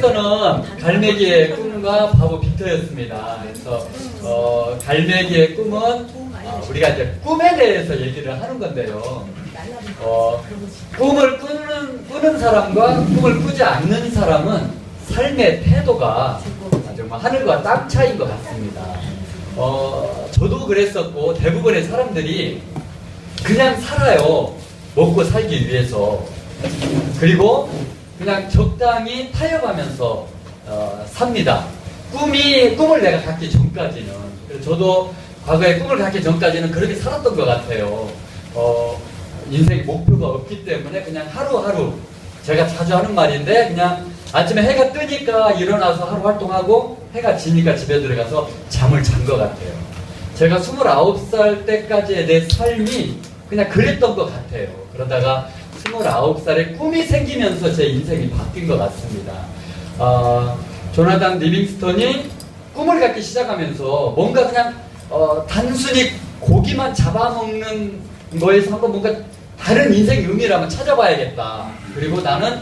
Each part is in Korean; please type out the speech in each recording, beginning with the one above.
리빙스턴은 갈매기의 꿈과 바보 빅터였습니다. 그래서 갈매기의 꿈은 우리가 이제 꿈에 대해서 얘기를 하는 건데요. 꿈을 꾸는 사람과 꿈을 꾸지 않는 사람은 삶의 태도가 정말 하늘과 땅 차이인 것 같습니다. 저도 그랬었고 대부분의 사람들이 그냥 살아요. 먹고 살기 위해서. 그리고 그냥 적당히 타협하면서 삽니다. 꿈을 내가 갖기 전까지는. 그래서 저도 과거에 꿈을 갖기 전까지는 그렇게 살았던 것 같아요. 인생에 목표가 없기 때문에 그냥 하루하루, 제가 자주 하는 말인데, 그냥 아침에 해가 뜨니까 일어나서 하루 활동하고 해가 지니까 집에 들어가서 잠을 잔 것 같아요. 제가 29살 때까지의 내 삶이 그냥 그랬던 것 같아요. 그러다가 29살에 꿈이 생기면서 제 인생이 바뀐 것 같습니다. 조나단 리빙스턴이 꿈을 갖기 시작하면서 뭔가 그냥 단순히 고기만 잡아먹는 거에서 한번 뭔가 다른 인생 의미를 한번 찾아봐야겠다. 그리고 나는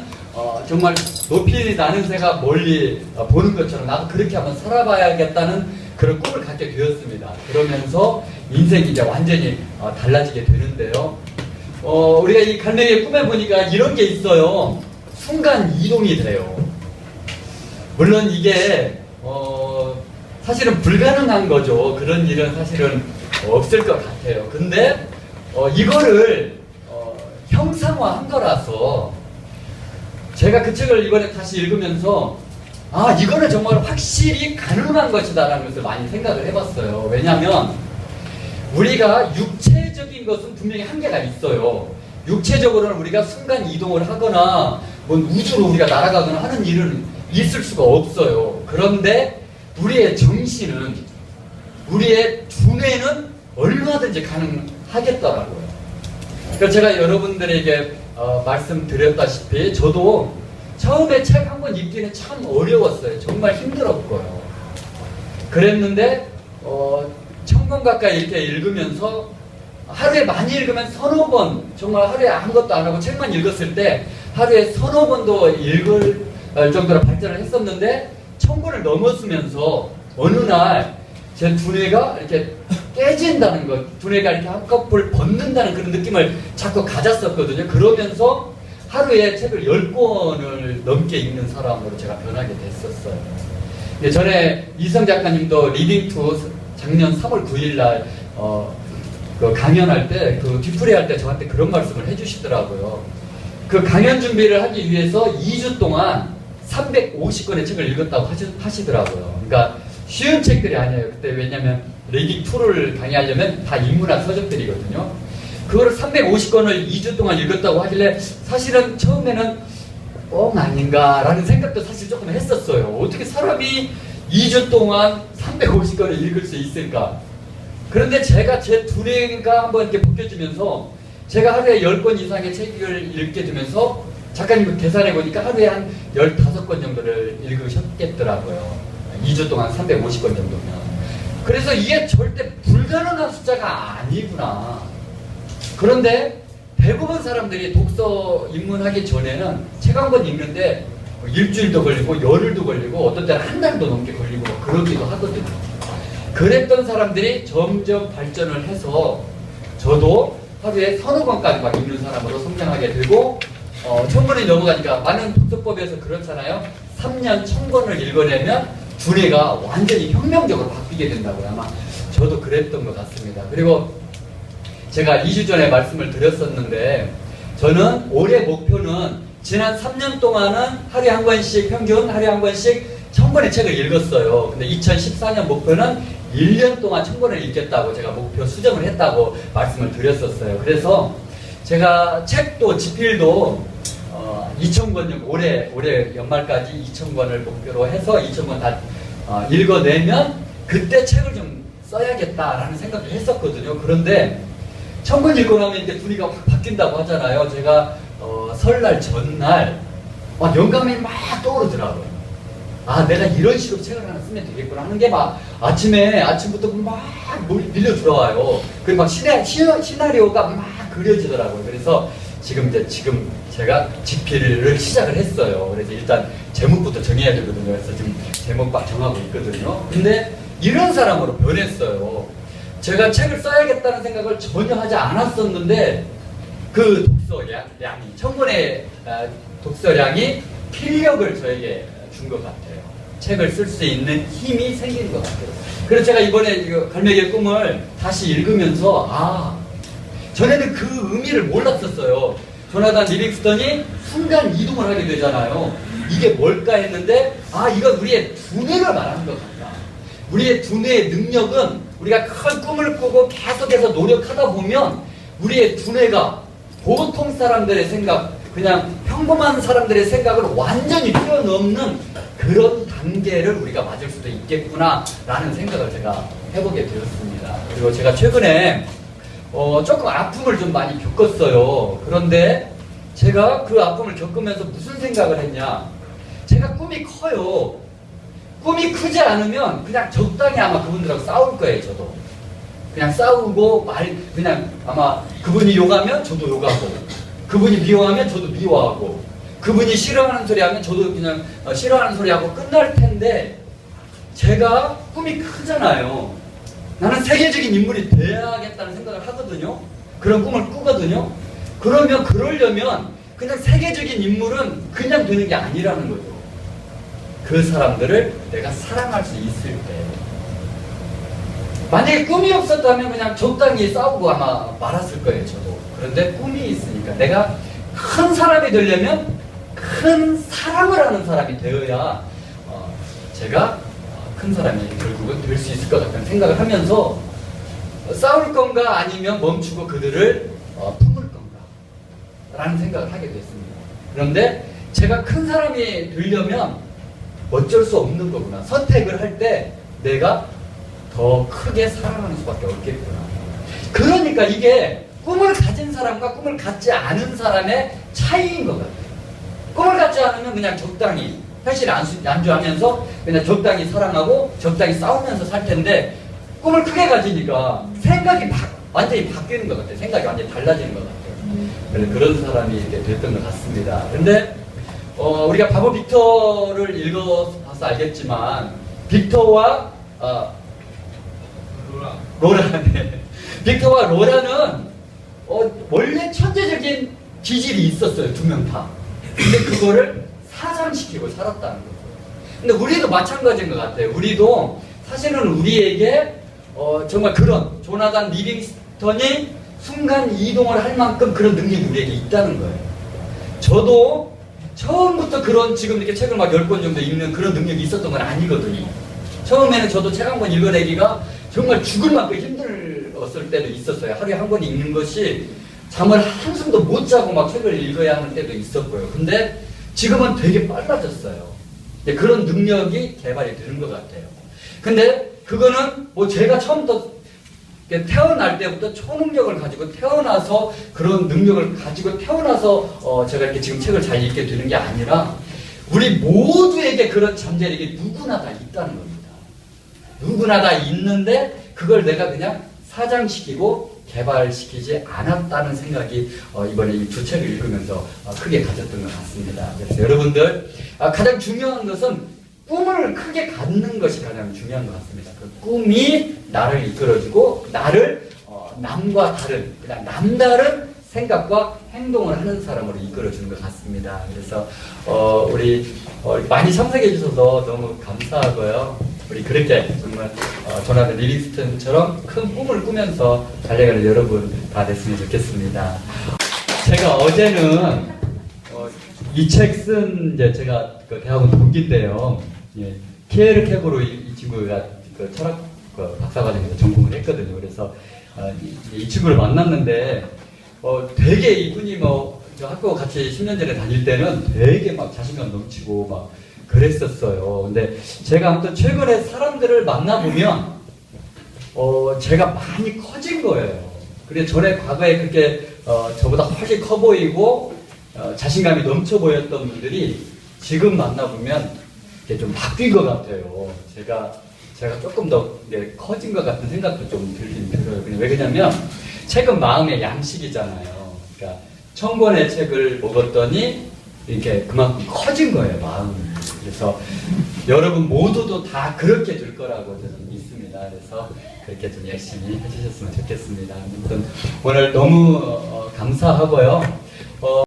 정말 높이 나는 새가 멀리 보는 것처럼 나도 그렇게 한번 살아봐야겠다는 그런 꿈을 갖게 되었습니다. 그러면서 인생이 이제 완전히 달라지게 되는데요. 우리가 이 갈매기의 꿈에 보니까 이런 게 있어요. 순간 이동이 돼요. 물론 이게 사실은 불가능한 거죠. 그런 일은 사실은 없을 것 같아요. 근데 이거를 형상화한 거라서 제가 그 책을 이번에 다시 읽으면서 이거는 정말 확실히 가능한 것이다라는 것을 많이 생각을 해봤어요. 왜냐하면 우리가 육체적인 것은 분명히 한계가 있어요. 육체적으로는 우리가 순간 이동을 하거나 우주로 우리가 날아가거나 하는 일은 있을 수가 없어요. 그런데 우리의 정신은, 우리의 두뇌는 얼마든지 가능하겠더라고요. 그래서 제가 여러분들에게 말씀드렸다시피 저도 처음에 책 한 권 읽기는 참 어려웠어요. 정말 힘들었고요. 그랬는데 천권 가까이 이렇게 읽으면서 하루에 많이 읽으면 서너 번, 정말 하루에 아무것도 안 하고 책만 읽었을 때 하루에 서너 번도 읽을 정도로 발전을 했었는데 1000권을 넘었으면서 어느 날 제 두뇌가 이렇게 깨진다는 것, 두뇌가 이렇게 한꺼풀 벗는다는 그런 느낌을 자꾸 가졌었거든요. 그러면서 하루에 책을 10권을 넘게 읽는 사람으로 제가 변하게 됐었어요. 근데 전에 이성 작가님도 리딩 투 작년 3월 9일 날 그 강연할 때, 그 뒤풀이 할 때 저한테 그런 말씀을 해주시더라고요. 그 강연 준비를 하기 위해서 2주 동안 350권의 책을 읽었다고 하시더라고요. 그러니까 쉬운 책들이 아니에요. 그때 왜냐면 리딩 2를 강의하려면 다 인문학 서적들이거든요. 그거를 350권을 2주 동안 읽었다고 하길래 사실은 처음에는 아닌가라는 생각도 사실 조금 했었어요. 어떻게 사람이 2주 동안 350권을 읽을 수 있을까? 그런데 제가 제 두뇌가 한번 이렇게 벗겨지면서 제가 하루에 10권 이상의 책을 읽게 되면서 작가님 계산해 보니까 하루에 한 15권 정도를 읽으셨겠더라고요. 2주 동안 350권 정도면. 그래서 이게 절대 불가능한 숫자가 아니구나. 그런데 대부분 사람들이 독서 입문하기 전에는 책 한 권 읽는데 일주일도 걸리고 열흘도 걸리고 어떤 때는 한 달도 넘게 걸리고 그러기도 하거든요. 그랬던 사람들이 점점 발전을 해서 저도 하루에 서너 권까지 막 읽는 사람으로 성장하게 되고 1000권이 넘어가니까 많은 독서법에서 그렇잖아요. 3년 1000권을 읽어내면 두뇌가 완전히 혁명적으로 바뀌게 된다고요. 아마 저도 그랬던 것 같습니다. 그리고 제가 2주 전에 말씀을 드렸었는데 저는 올해 목표는 지난 3년 동안은 하루에 한 권씩 평균 하루에 한 권씩 1000권의 책을 읽었어요. 근데 2014년 목표는 1년 동안 1000권을 읽겠다고 제가 목표 수정을 했다고 말씀을 드렸었어요. 그래서 제가 책도 지필도 2000권 올해 연말까지 2000권을 목표로 해서 2000권 다 읽어내면 그때 책을 좀 써야겠다라는 생각을 했었거든요. 그런데 1000권 읽고 나면 이제 분위기가 확 바뀐다고 하잖아요. 제가 설날 전날 영감이 막 떠오르더라고요. 내가 이런 식으로 책을 하나 쓰면 되겠구나 하는 게 막 아침부터 막 밀려 들어와요. 그리고 막 시나리오가 막 그려지더라고요. 그래서 지금 제가 집필을 시작을 했어요. 그래서 일단 제목부터 정해야 되거든요. 그래서 지금 제목 막 정하고 있거든요. 근데 이런 사람으로 변했어요. 제가 책을 써야겠다는 생각을 전혀 하지 않았었는데 그 독서량이 청문회 독서량이 필력을 저에게 준 것 같아요. 책을 쓸 수 있는 힘이 생긴 것 같아요. 그래서 제가 이번에 갈매기의 꿈을 다시 읽으면서 전에는 그 의미를 몰랐었어요. 조나단 리빙스턴이 순간 이동을 하게 되잖아요. 이게 뭘까 했는데 이건 우리의 두뇌가 말하는 것 같다. 우리의 두뇌의 능력은 우리가 큰 꿈을 꾸고 계속해서 노력하다 보면 우리의 두뇌가 보통 사람들의 생각, 그냥 평범한 사람들의 생각을 완전히 뛰어넘는 그런 단계를 우리가 맞을 수도 있겠구나 라는 생각을 제가 해보게 되었습니다. 그리고 제가 최근에 조금 아픔을 좀 많이 겪었어요. 그런데 제가 그 아픔을 겪으면서 무슨 생각을 했냐, 제가 꿈이 커요. 꿈이 크지 않으면 그냥 적당히 아마 그분들하고 싸울 거예요. 저도 그냥 싸우고 그냥 아마 그분이 욕하면 저도 욕하고, 그분이 미워하면 저도 미워하고, 그분이 싫어하는 소리 하면 저도 그냥 싫어하는 소리 하고 끝날 텐데, 제가 꿈이 크잖아요. 나는 세계적인 인물이 돼야겠다는 생각을 하거든요. 그런 꿈을 꾸거든요. 그러려면 그냥 세계적인 인물은 그냥 되는 게 아니라는 거죠. 그 사람들을 내가 사랑할 수 있을 때, 만약에 꿈이 없었다면 그냥 적당히 싸우고 아마 말았을 거예요. 저도. 그런데 꿈이 있으니까 내가 큰 사람이 되려면 큰 사랑을 하는 사람이 되어야 제가 큰 사람이 결국은 될 수 있을 것 같다는 생각을 하면서 싸울 건가 아니면 멈추고 그들을 품을 건가 라는 생각을 하게 됐습니다. 그런데 제가 큰 사람이 되려면 어쩔 수 없는 거구나. 선택을 할 때 내가 더 크게 사랑하는 수밖에 없겠구나. 그러니까 이게 꿈을 가진 사람과 꿈을 갖지 않은 사람의 차이인 것 같아요. 꿈을 갖지 않으면 그냥 적당히 현실에 안주하면서 그냥 적당히 사랑하고 적당히 싸우면서 살 텐데, 꿈을 크게 가지니까 생각이 완전히 바뀌는 것 같아요. 생각이 완전히 달라지는 것 같아요. 그래서 그런 사람이 이렇게 됐던 것 같습니다. 근데 우리가 바보 빅터를 읽어봐서 알겠지만 빅터와 로라네. 빅터와 로라는 원래 천재적인 기질이 있었어요. 두 명 다. 근데 그거를 사장시키고 살았다는 거죠. 근데 우리도 마찬가지인 것 같아요. 우리도 사실은 우리에게 정말 그런 조나단 리빙스턴이 순간 이동을 할 만큼 그런 능력이 우리에게 있다는 거예요. 저도 처음부터 그런 지금 이렇게 책을 막 10권 정도 읽는 그런 능력이 있었던 건 아니거든요. 처음에는 저도 책 한 권 읽어내기가 정말 죽을 만큼 힘들었을 때도 있었어요. 하루에 한 권 읽는 것이 잠을 한숨도 못 자고 막 책을 읽어야 하는 때도 있었고요. 근데 지금은 되게 빨라졌어요. 그런 능력이 개발이 되는 것 같아요. 근데 그거는 뭐 제가 처음부터 태어날 때부터 초능력을 가지고 태어나서 그런 능력을 가지고 태어나서 제가 이렇게 지금 책을 잘 읽게 되는 게 아니라 우리 모두에게 그런 잠재력이 누구나 다 있다는 겁니다. 누구나 다 있는데 그걸 내가 그냥 사장시키고 개발시키지 않았다는 생각이 이번에 이 두 책을 읽으면서 크게 가졌던 것 같습니다. 그래서 여러분들 가장 중요한 것은 꿈을 크게 갖는 것이 가장 중요한 것 같습니다. 그 꿈이 나를 이끌어주고 나를 남과 다른, 그냥 남다른 생각과 행동을 하는 사람으로 이끌어주는 것 같습니다. 그래서 우리 많이 참석해 주셔서 너무 감사하고요. 우리 그렇게 정말 조나단 리빙스턴처럼 큰 꿈을 꾸면서 달려가는 여러분 다 됐으면 좋겠습니다. 제가 어제는 이 책 쓴 제가 그 대학원 동기인데요. 예, 키에르 케고로 이 친구가 그 철학 박사과정에서 전공을 했거든요. 그래서 이 친구를 만났는데 되게 이분이 저 학교 같이 10년 전에 다닐 때는 되게 막 자신감 넘치고 막 그랬었어요. 근데 제가 아무튼 최근에 사람들을 만나보면 제가 많이 커진 거예요. 그래서 전에 과거에 그렇게 저보다 훨씬 커 보이고 자신감이 넘쳐 보였던 분들이 지금 만나보면 이게 좀 바뀐 것 같아요. 제가 조금 더 커진 것 같은 생각도 좀 들긴 들어요. 왜 그러냐면 책은 마음의 양식이잖아요. 그러니까 1000권의 책을 먹었더니 이렇게 그만큼 커진 거예요, 마음이. 그래서 여러분 모두도 다 그렇게 될 거라고 저는 믿습니다. 그래서 그렇게 좀 열심히 해주셨으면 좋겠습니다. 아무튼 오늘 너무 감사하고요.